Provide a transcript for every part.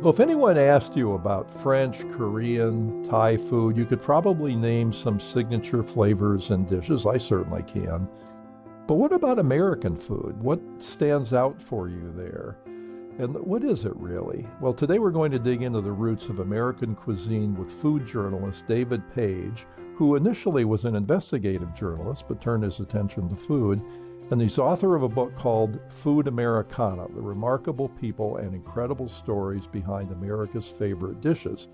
Well, if anyone asked you about French, Korean, Thai food, you could probably name some signature flavors and dishes. I certainly can. But what about American food? What stands out for you there? And what is it really? Well, today we're going to dig into the roots of American cuisine with food journalist David Page, who initially was an investigative journalist but turned his attention to food. And he's author of a book called Food Americana, The Remarkable People and Incredible Stories Behind America's Favorite Dishes.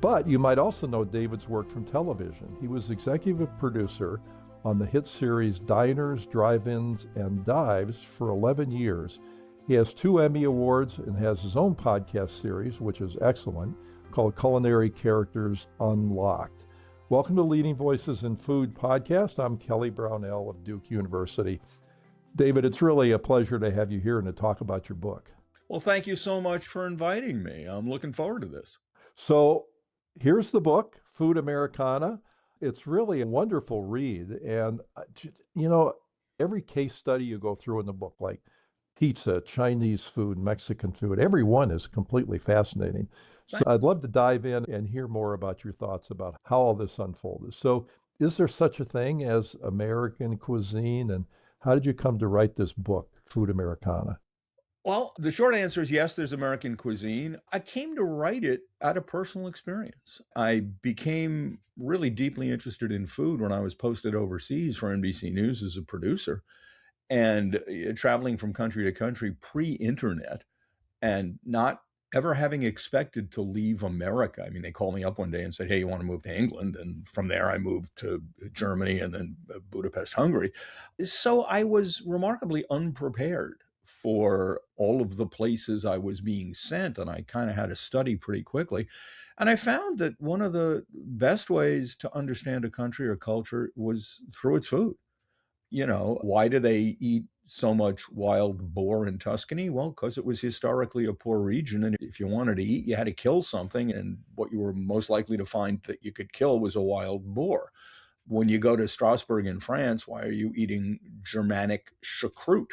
But you might also know David's work from television. He was executive producer on the hit series Diners, Drive-Ins, and Dives for 11 years. He has 2 Emmy Awards and has his own podcast series, which is excellent, called Culinary Characters Unlocked. Welcome to Leading Voices in Food podcast. I'm Kelly Brownell of Duke University. David, it's really a pleasure to have you here and to talk about your book. Well, thank you so much for inviting me. I'm looking forward to this. So here's the book, Food Americana. It's really a wonderful read. And, every case study you go through in the book, like pizza, Chinese food, Mexican food, every one is completely fascinating. So I'd love to dive in and hear more about your thoughts about how all this unfolded. So is there such a thing as American cuisine? And how did you come to write this book, Food Americana? Well, the short answer is yes, there's American cuisine. I came to write it out of personal experience. I became really deeply interested in food when I was posted overseas for NBC News as a producer and traveling from country to country pre-internet and not ever having expected to leave America. I mean, they called me up one day and said, hey, you want to move to England? And from there, I moved to Germany and then Budapest, Hungary. So I was remarkably unprepared for all of the places I was being sent. And I kind of had to study pretty quickly. And I found that one of the best ways to understand a country or culture was through its food. Why do they eat so much wild boar in Tuscany? Well, because it was historically a poor region. And if you wanted to eat, you had to kill something. And what you were most likely to find that you could kill was a wild boar. When you go to Strasbourg in France, why are you eating Germanic choucroute,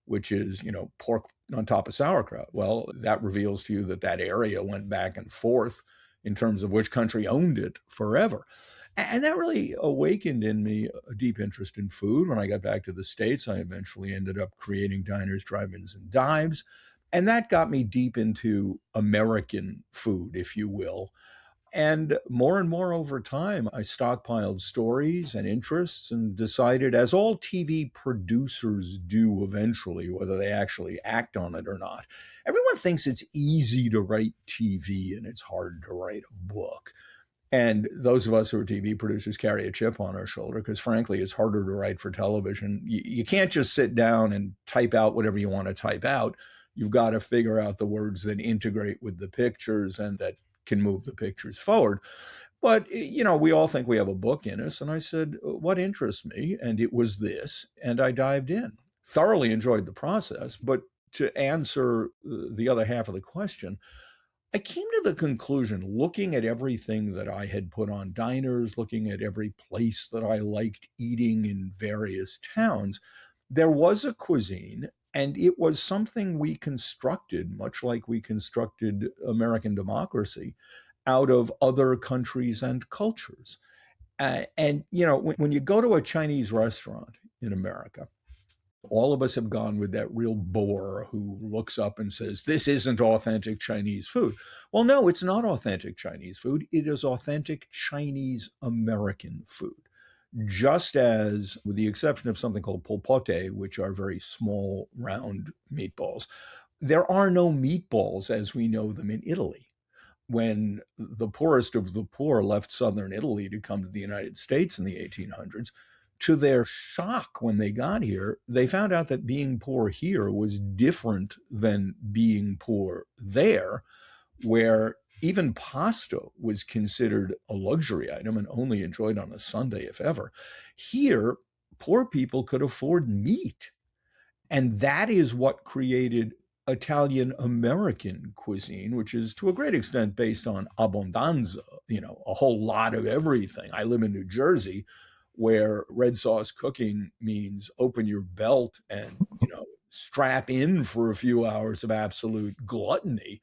which is, pork on top of sauerkraut? Well, that reveals to you that that area went back and forth in terms of which country owned it forever. And that really awakened in me a deep interest in food. When I got back to the States, I eventually ended up creating Diners, Drive-Ins, and Dives. And that got me deep into American food, if you will. And more over time, I stockpiled stories and interests and decided, as all TV producers do eventually, whether they actually act on it or not. Everyone thinks it's easy to write TV and it's hard to write a book. And those of us who are TV producers carry a chip on our shoulder because, frankly, it's harder to write for television. You can't just sit down and type out whatever you want to type out. You've got to figure out the words that integrate with the pictures and that can move the pictures forward. But, we all think we have a book in us. And I said, what interests me? And it was this. And I dived in. Thoroughly enjoyed the process. But to answer the other half of the question, I came to the conclusion, looking at everything that I had put on Diners, looking at every place that I liked eating in various towns, there was a cuisine, and it was something we constructed, much like we constructed American democracy, out of other countries and cultures. When you go to a Chinese restaurant in America, all of us have gone with that real bore who looks up and says, this isn't authentic Chinese food. Well, no, it's not authentic Chinese food. It is authentic Chinese American food. Just as, with the exception of something called polpote, which are very small, round meatballs, there are no meatballs as we know them in Italy. When the poorest of the poor left southern Italy to come to the United States in the 1800s, to their shock when they got here, they found out that being poor here was different than being poor there, where even pasta was considered a luxury item and only enjoyed on a Sunday, if ever. Here, poor people could afford meat. And that is what created Italian American cuisine, which is to a great extent based on abbondanza, a whole lot of everything. I live in New Jersey, where red sauce cooking means open your belt and, strap in for a few hours of absolute gluttony.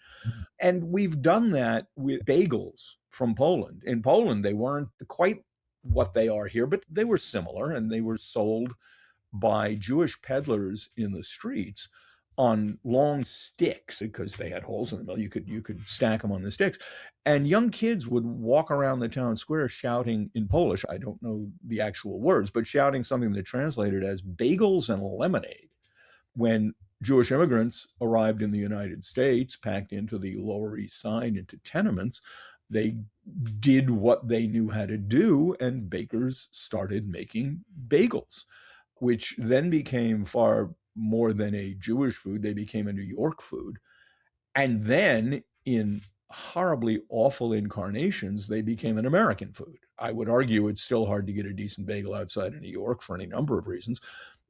And we've done that with bagels from Poland. In Poland, they weren't quite what they are here, but they were similar, and they were sold by Jewish peddlers in the streets on long sticks because they had holes in the middle. You could stack them on the sticks, and young kids would walk around the town square shouting in Polish. I don't know the actual words, but shouting something that translated as "bagels and lemonade." When Jewish immigrants arrived in the United States, packed into the Lower East Side into tenements, they did what they knew how to do, and bakers started making bagels, which then became far more than a Jewish food. They became a New York food. And then, in horribly awful incarnations, they became an American food. I would argue it's still hard to get a decent bagel outside of New York for any number of reasons.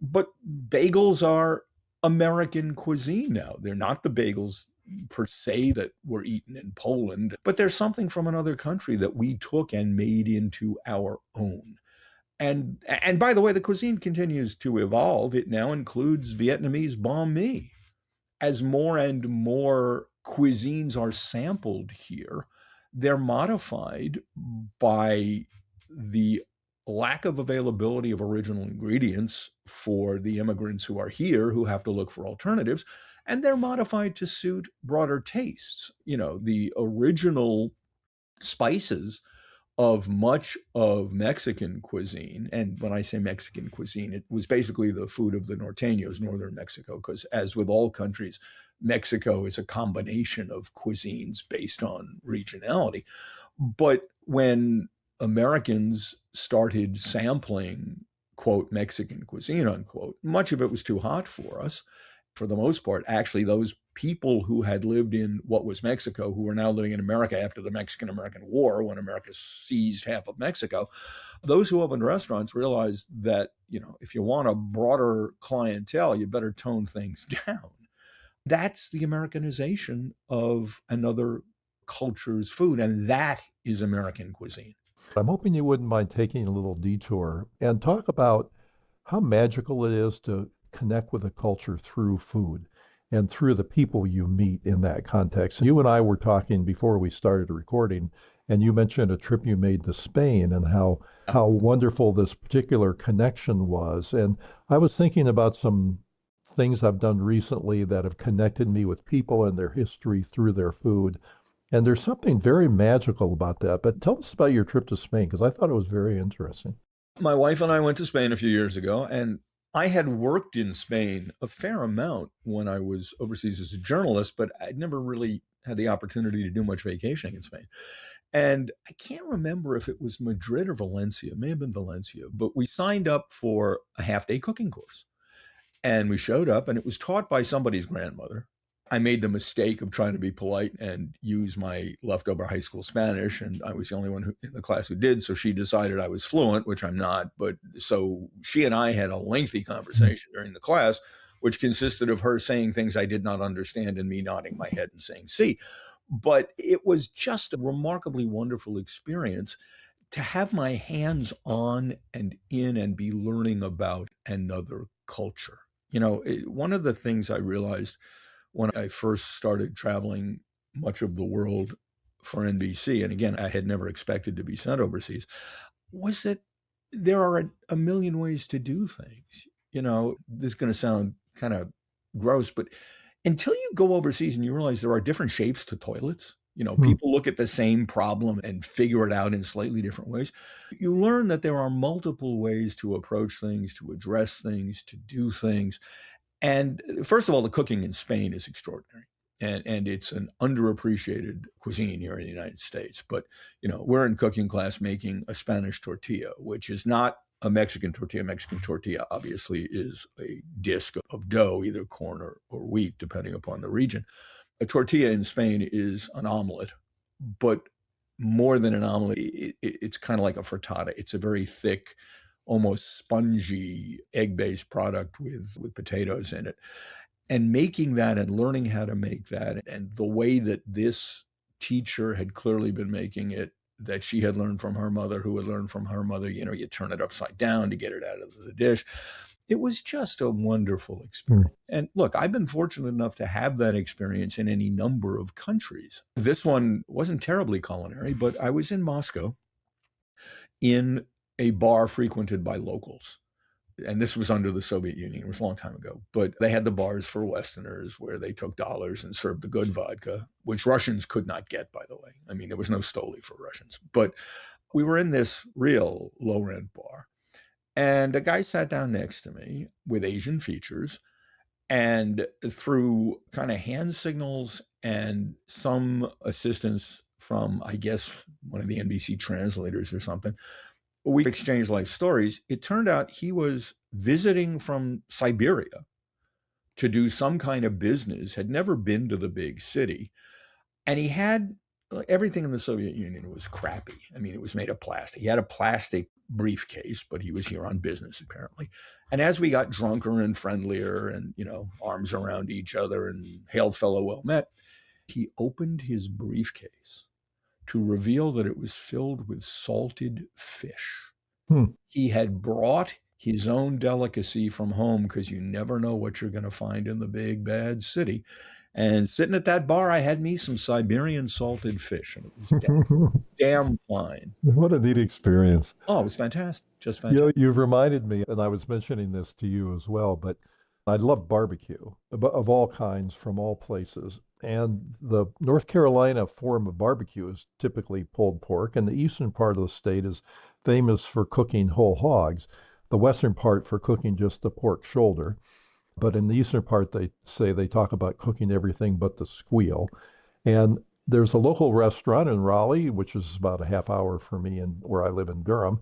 But bagels are American cuisine now. They're not the bagels per se that were eaten in Poland, but there's something from another country that we took and made into our own. And by the way, the cuisine continues to evolve. It now includes Vietnamese banh mi. As more and more cuisines are sampled here, they're modified by the lack of availability of original ingredients for the immigrants who are here who have to look for alternatives, and they're modified to suit broader tastes. The original spices of much of Mexican cuisine. And when I say Mexican cuisine, it was basically the food of the norteños, northern Mexico, because as with all countries, Mexico is a combination of cuisines based on regionality. But when Americans started sampling, quote, Mexican cuisine, unquote, much of it was too hot for us. For the most part, actually, those people who had lived in what was Mexico, who were now living in America after the Mexican-American War, when America seized half of Mexico, those who opened restaurants realized that, if you want a broader clientele, you better tone things down. That's the Americanization of another culture's food, and that is American cuisine. I'm hoping you wouldn't mind taking a little detour and talk about how magical it is to connect with a culture through food and through the people you meet in that context. You and I were talking before we started recording, and you mentioned a trip you made to Spain and how wonderful this particular connection was. And I was thinking about some things I've done recently that have connected me with people and their history through their food. And there's something very magical about that. But tell us about your trip to Spain, because I thought it was very interesting. My wife and I went to Spain a few years ago, and I had worked in Spain a fair amount when I was overseas as a journalist, but I'd never really had the opportunity to do much vacationing in Spain. And I can't remember if it was Madrid or Valencia. It may have been Valencia, but we signed up for a half-day cooking course. And we showed up, and it was taught by somebody's grandmother. I made the mistake of trying to be polite and use my leftover high school Spanish, and I was the only one in the class who did, so she decided I was fluent, which I'm not. But so she and I had a lengthy conversation during the class, which consisted of her saying things I did not understand and me nodding my head and saying, see. But it was just a remarkably wonderful experience to have my hands on and in and be learning about another culture. One of the things I realized when I first started traveling much of the world for NBC, and again, I had never expected to be sent overseas, was that there are a million ways to do things. This is going to sound kind of gross, but until you go overseas and you realize there are different shapes to toilets, people look at the same problem and figure it out in slightly different ways. You learn that there are multiple ways to approach things, to address things, to do things. And first of all, the cooking in Spain is extraordinary. And it's an underappreciated cuisine here in the United States. But, we're in cooking class making a Spanish tortilla, which is not a Mexican tortilla. Mexican tortilla obviously is a disc of dough, either corn or wheat, depending upon the region. A tortilla in Spain is an omelet, but more than an omelet, it's kind of like a frittata. It's a very thick, almost spongy egg-based product with potatoes in it. And making that and learning how to make that, and the way that this teacher had clearly been making it, that she had learned from her mother, who had learned from her mother, you turn it upside down to get it out of the dish. It was just a wonderful Hmm. experience. And look, I've been fortunate enough to have that experience in any number of countries. This one wasn't terribly culinary, but I was in Moscow in a bar frequented by locals. And this was under the Soviet Union. It was a long time ago. But they had the bars for Westerners where they took dollars and served the good vodka, which Russians could not get, by the way. I mean, there was no Stoli for Russians. But we were in this real low rent bar. And a guy sat down next to me with Asian features. And through kind of hand signals and some assistance from, I guess, one of the NBC translators or something, we exchanged life stories. It turned out he was visiting from Siberia to do some kind of business, had never been to the big city. And he had everything in the Soviet Union was crappy. I mean, it was made of plastic. He had a plastic briefcase, but he was here on business apparently. And as we got drunker and friendlier and, arms around each other and hail fellow well met, he opened his briefcase to reveal that it was filled with salted fish. Hmm. He had brought his own delicacy from home because you never know what you're going to find in the big bad city. And sitting at that bar, I had me some Siberian salted fish, and it was damn fine. What a neat experience. Oh, it was fantastic. Just fantastic. You've reminded me, and I was mentioning this to you as well, but I love barbecue of all kinds from all places. And the North Carolina form of barbecue is typically pulled pork, and the eastern part of the state is famous for cooking whole hogs, the western part for cooking just the pork shoulder. But in the eastern part, they talk about cooking everything but the squeal. And there's a local restaurant in Raleigh, which is about a half hour from me and where I live in Durham.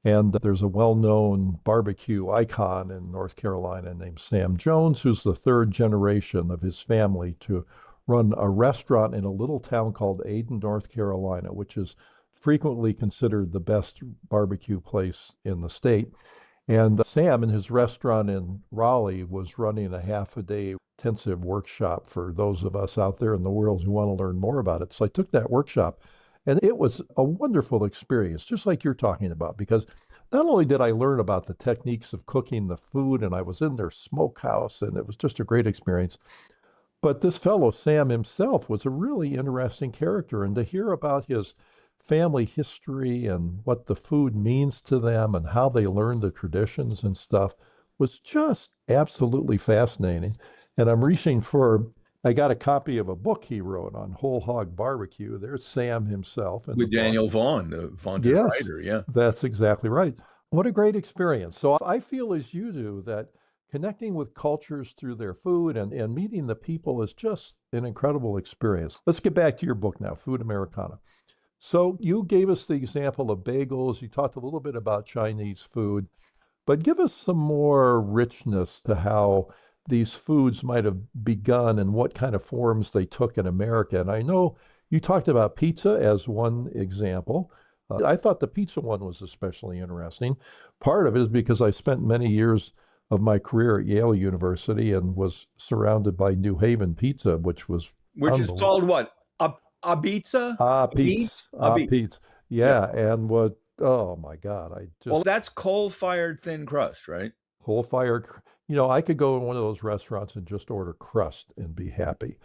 And there's a well-known barbecue icon in North Carolina named Sam Jones, who's the third generation of his family to run a restaurant in a little town called Ayden, North Carolina, which is frequently considered the best barbecue place in the state. And Sam, in his restaurant in Raleigh, was running a half a day intensive workshop for those of us out there in the world who want to learn more about it. So I took that workshop, and it was a wonderful experience, just like you're talking about, because not only did I learn about the techniques of cooking the food, and I was in their smokehouse, and it was just a great experience, but this fellow, Sam himself, was a really interesting character. And to hear about his family history and what the food means to them and how they learned the traditions and stuff was just absolutely fascinating. And I got a copy of a book he wrote on whole hog barbecue. There's Sam himself. With Daniel Vaughan, the vaunted Yes, writer. Yeah. that's exactly right. What a great experience. So I feel as you do that connecting with cultures through their food and meeting the people is just an incredible experience. Let's get back to your book now, Food Americana. So you gave us the example of bagels. You talked a little bit about Chinese food, but give us some more richness to how these foods might have begun and what kind of forms they took in America. And I know you talked about pizza as one example. I thought the pizza one was especially interesting. Part of it is because I spent many years of my career at Yale University and was surrounded by New Haven pizza, which is called what? A pizza? Pizza. Yeah. And oh my God, well, that's coal-fired thin crust, right? Coal-fired, I could go in one of those restaurants and just order crust and be happy.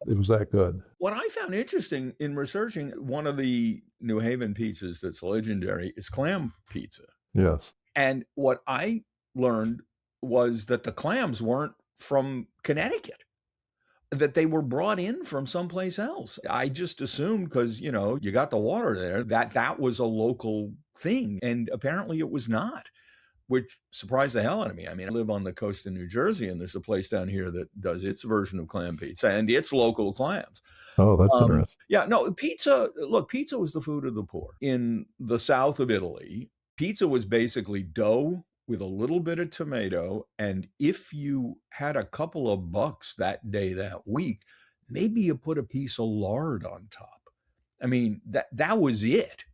It was that good. What I found interesting in researching one of the New Haven pizzas that's legendary is clam pizza. Yes. And what I learned was that the clams weren't from Connecticut, that they were brought in from someplace else. I just assumed because, you got the water there, that was a local thing. And apparently it was not, which surprised the hell out of me. I mean, I live on the coast of New Jersey, and there's a place down here that does its version of clam pizza, and it's local clams. Oh, that's interesting. Yeah, no, pizza was the food of the poor. In the south of Italy, pizza was basically dough with a little bit of tomato, and if you had a couple of bucks that day, that week, maybe you put a piece of lard on top. I mean, that was it.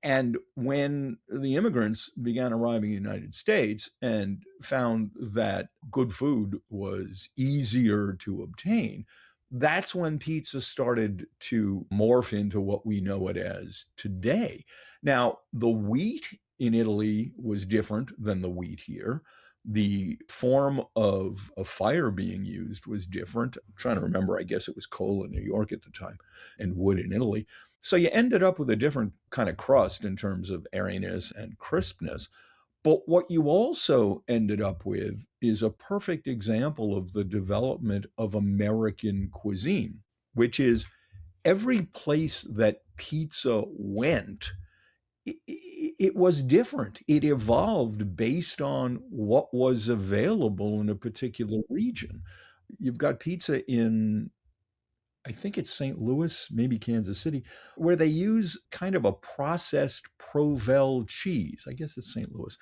And when the immigrants began arriving in the United States and found that good food was easier to obtain, that's when pizza started to morph into what we know it as today. Now, the wheat in Italy was different than the wheat here, The form of a fire being used was different. I'm trying to remember, I guess it was coal in New York at the time and wood in Italy. So you ended up with a different kind of crust in terms of airiness and crispness. But what you also ended up with is a perfect example of the development of American cuisine, which is every place that pizza went, it was different. It evolved based on what was available in a particular region. You've got pizza in, I think it's St. Louis, maybe Kansas City, where they use kind of a processed Provel cheese. I guess it's St. Louis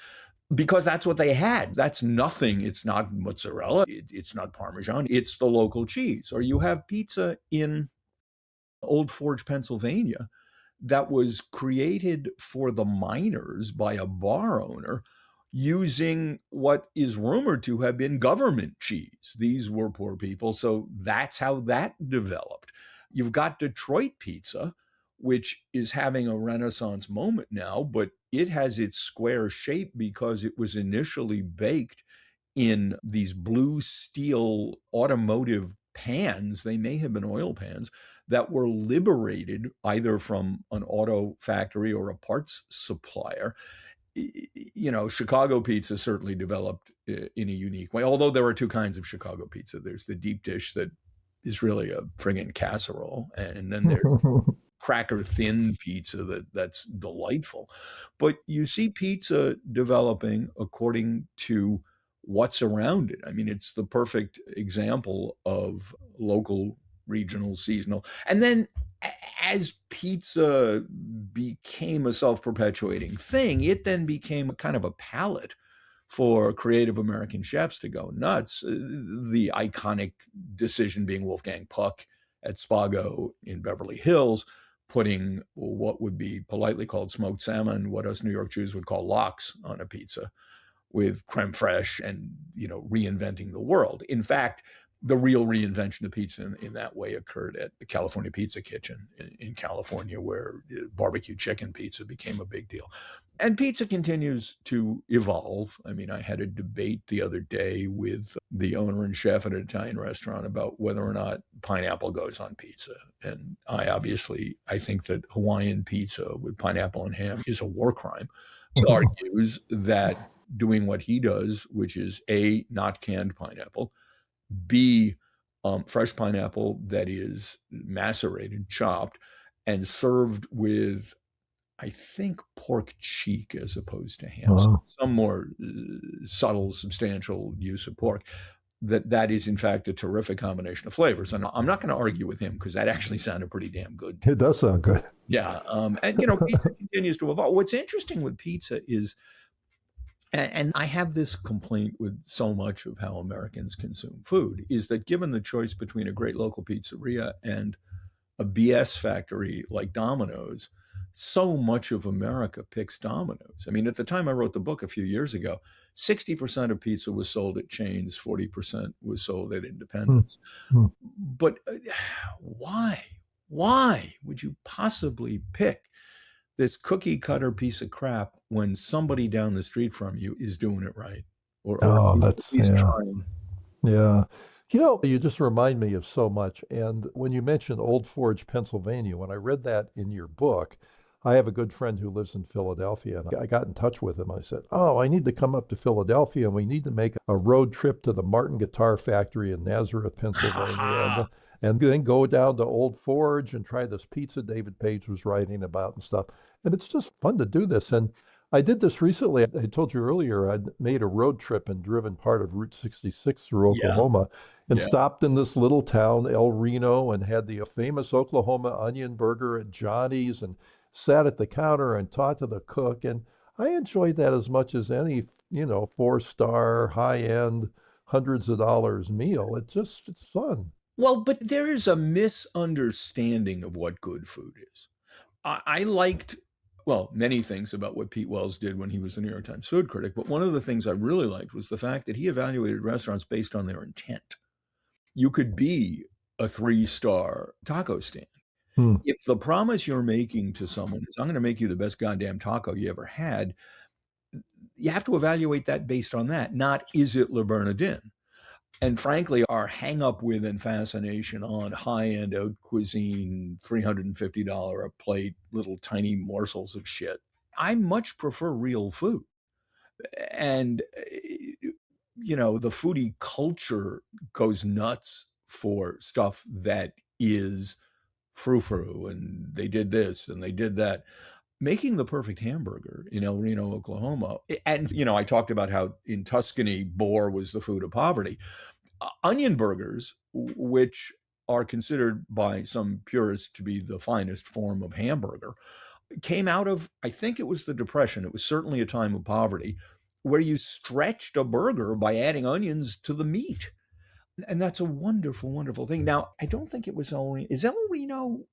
because that's what they had. That's nothing. It's not mozzarella. It's not Parmesan. It's the local cheese. Or you have pizza in Old Forge, Pennsylvania, that was created for the miners by a bar owner using what is rumored to have been government cheese. These were poor people, so that's how that developed. You've got Detroit pizza, which is having a renaissance moment now, but it has its square shape because it was initially baked in these blue steel automotive pans. They may have been oil pans that were liberated either from an auto factory or a parts supplier. Chicago pizza certainly developed in a unique way, although there are two kinds of Chicago pizza. There's the deep dish that is really a friggin' casserole, and then there's cracker thin pizza that's delightful. But you see pizza developing according to what's around it. I mean, it's the perfect example of local, regional, seasonal. And then as pizza became a self-perpetuating thing, it then became a kind of a palette for creative American chefs to go nuts. The iconic decision being Wolfgang Puck at Spago in Beverly Hills, putting what would be politely called smoked salmon, what us New York Jews would call lox, on a pizza with creme fraiche and, reinventing the world. In fact, the real reinvention of pizza in that way occurred at the California Pizza Kitchen in California, where barbecue chicken pizza became a big deal. And pizza continues to evolve. I mean, I had a debate the other day with the owner and chef at an Italian restaurant about whether or not pineapple goes on pizza. And I think that Hawaiian pizza with pineapple and ham is a war crime. He argues that doing what he does, which is A, not canned pineapple, B, fresh pineapple that is macerated, chopped, and served with, I think, pork cheek as opposed to ham. Wow. Some more subtle, substantial use of pork. That is, in fact, a terrific combination of flavors. And I'm not going to argue with him because that actually sounded pretty damn good. It does sound good. Yeah. Pizza continues to evolve. What's interesting with pizza is, and I have this complaint with so much of how Americans consume food, is that given the choice between a great local pizzeria and a BS factory like Domino's, so much of America picks Domino's. I mean, at the time I wrote the book a few years ago, 60% of pizza was sold at chains, 40% was sold at independents. But why? Why would you possibly pick this cookie cutter piece of crap when somebody down the street from you is doing it right? Or That's, he's yeah. trying. Yeah. You just remind me of so much. And when you mentioned Old Forge, Pennsylvania, when I read that in your book, I have a good friend who lives in Philadelphia, and I got in touch with him. I said, "Oh, I need to come up to Philadelphia, and we need to make a road trip to the Martin Guitar Factory in Nazareth, Pennsylvania, and then go down to Old Forge and try this pizza David Page was writing about and stuff." And it's just fun to do this. And I did this recently. I told you earlier, I'd made a road trip and driven part of Route 66 through Oklahoma and stopped in this little town, El Reno, and had the famous Oklahoma onion burger at Johnny's and sat at the counter and talked to the cook. And I enjoyed that as much as any, 4-star, high-end, hundreds of dollars meal. It's fun. Well, but there is a misunderstanding of what good food is. I liked, many things about what Pete Wells did when he was the New York Times food critic, but one of the things I really liked was the fact that he evaluated restaurants based on their intent. You could be a 3-star taco stand. If the promise you're making to someone is, I'm going to make you the best goddamn taco you ever had, you have to evaluate that based on that, not is it Le Bernardin? And frankly, our hang up with and fascination on high-end haute cuisine, $350 a plate, little tiny morsels of shit. I much prefer real food. And, the foodie culture goes nuts for stuff that is frou-frou, and they did this and they did that. Making the perfect hamburger in El Reno, Oklahoma. And, I talked about how in Tuscany, boar was the food of poverty. Onion burgers, which are considered by some purists to be the finest form of hamburger, came out of, I think it was the Depression. It was certainly a time of poverty where you stretched a burger by adding onions to the meat. And that's a wonderful, wonderful thing. Now, I don't think it was is El Reno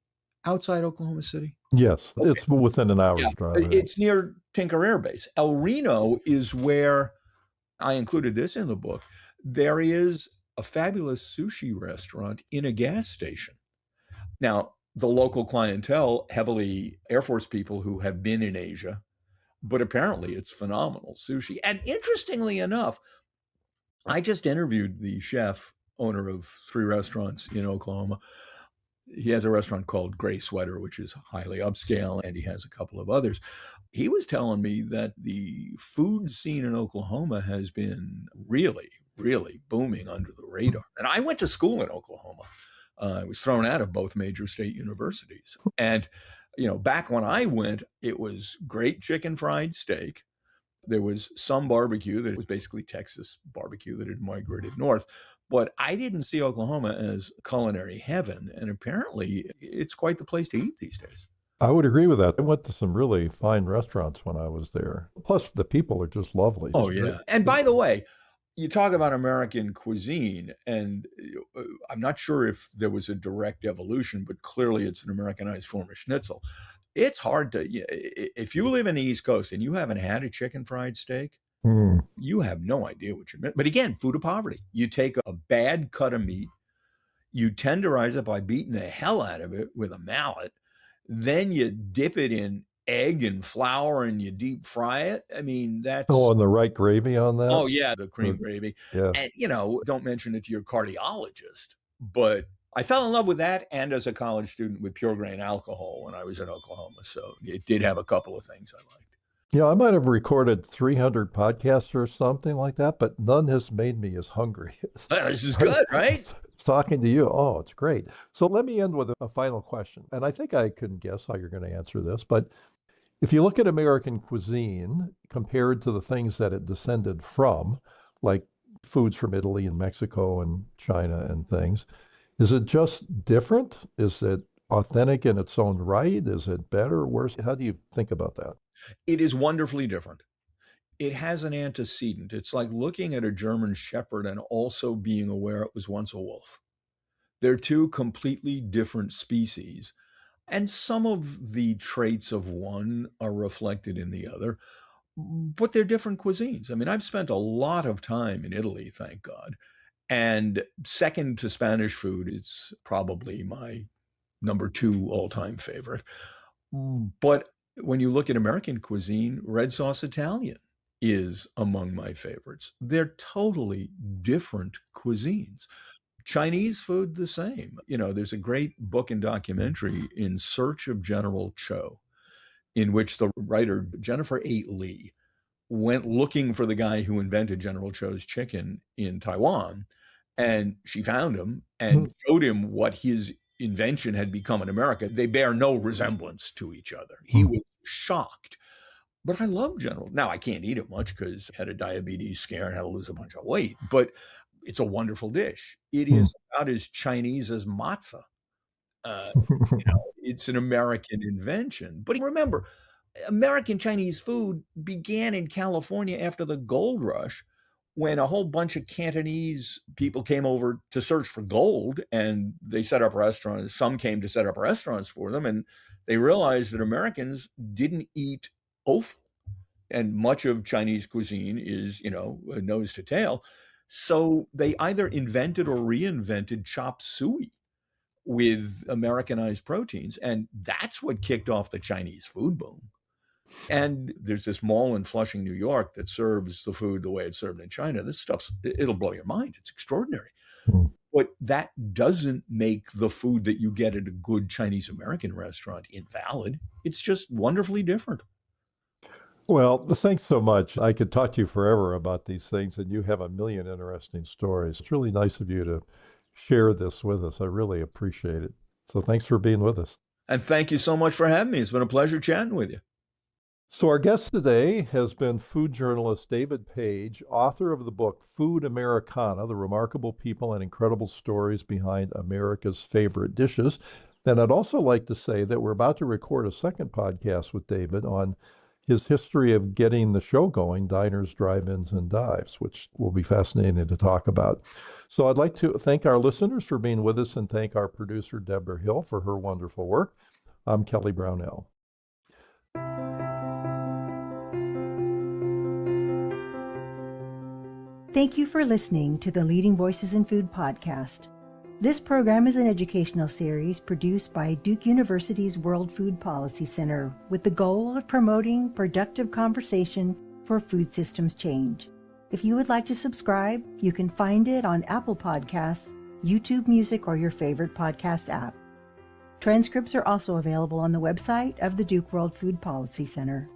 outside Oklahoma City? Yes, Okay. it's within an hour's Yeah, drive. it's near Tinker Air Base. El Reno is where, I included this in the book, there is a fabulous sushi restaurant in a gas station. Now, the local clientele, heavily Air Force people who have been in Asia, but apparently it's phenomenal sushi. And interestingly enough, I just interviewed the chef, owner of 3 restaurants in Oklahoma. He has a restaurant called Gray Sweater, which is highly upscale, and he has a couple of others. He was telling me that the food scene in Oklahoma has been really, really booming under the radar. And I went to school in Oklahoma. I was thrown out of both major state universities. And, back when I went, it was great chicken fried steak. There was some barbecue that was basically Texas barbecue that had migrated north. But I didn't see Oklahoma as culinary heaven. And apparently it's quite the place to eat these days. I would agree with that. I went to some really fine restaurants when I was there. Plus, the people are just lovely. Oh, yeah. And by the way, you talk about American cuisine, and I'm not sure if there was a direct evolution, but clearly it's an Americanized form of schnitzel. It's hard to, if you live in the East Coast and you haven't had a chicken fried steak, you have no idea what you're missing. But again, food of poverty. You take a bad cut of meat, you tenderize it by beating the hell out of it with a mallet, then you dip it in egg and flour and you deep fry it. I mean, that's... Oh, and the right gravy on that? Oh, yeah, the cream gravy. Yeah. And, don't mention it to your cardiologist. But I fell in love with that, and as a college student with pure grain alcohol when I was in Oklahoma. So it did have a couple of things I liked. Yeah, I might have recorded 300 podcasts or something like that, but none has made me as hungry. This is good, right? Talking to you. Oh, it's great. So let me end with a final question. And I think I can guess how you're going to answer this. But if you look at American cuisine compared to the things that it descended from, like foods from Italy and Mexico and China and things, is it just different? Is it authentic in its own right? Is it better, worse? How do you think about that? It is wonderfully different. It has an antecedent. It's like looking at a German Shepherd and also being aware it was once a wolf. They're 2 completely different species. And some of the traits of one are reflected in the other, but they're different cuisines. I mean, I've spent a lot of time in Italy, thank God. And second to Spanish food, it's probably my number 2 all-time favorite. But when you look at American cuisine, red sauce Italian is among my favorites. They're totally different cuisines. Chinese food, the same. There's a great book and documentary, In Search of General Cho, in which the writer Jennifer A. Lee went looking for the guy who invented General Cho's chicken in Taiwan. And she found him and showed him what his invention had become in America. They bear no resemblance to each other. He was shocked. But I love General. Now, I can't eat it much because I had a diabetes scare and had to lose a bunch of weight. But it's a wonderful dish. It is about as Chinese as matzah. It's an American invention. But remember, American Chinese food began in California after the gold rush, when a whole bunch of Cantonese people came over to search for gold, and they set up restaurants. Some came to set up restaurants for them, and they realized that Americans didn't eat offal. And much of Chinese cuisine is, nose to tail. So they either invented or reinvented chop suey with Americanized proteins. And that's what kicked off the Chinese food boom. And there's this mall in Flushing, New York that serves the food the way it's served in China. This stuff, it'll blow your mind. It's extraordinary. Hmm. But that doesn't make the food that you get at a good Chinese American restaurant invalid. It's just wonderfully different. Well, thanks so much. I could talk to you forever about these things, and you have a million interesting stories. It's really nice of you to share this with us. I really appreciate it. So thanks for being with us. And thank you so much for having me. It's been a pleasure chatting with you. So our guest today has been food journalist David Page, author of the book Food Americana, The Remarkable People and Incredible Stories Behind America's Favorite Dishes. And I'd also like to say that we're about to record a second podcast with David on his history of getting the show going, Diners, Drive-Ins, and Dives, which will be fascinating to talk about. So I'd like to thank our listeners for being with us and thank our producer, Deborah Hill, for her wonderful work. I'm Kelly Brownell. Thank you for listening to the Leading Voices in Food podcast. This program is an educational series produced by Duke University's World Food Policy Center with the goal of promoting productive conversation for food systems change. If you would like to subscribe, you can find it on Apple Podcasts, YouTube Music, or your favorite podcast app. Transcripts are also available on the website of the Duke World Food Policy Center.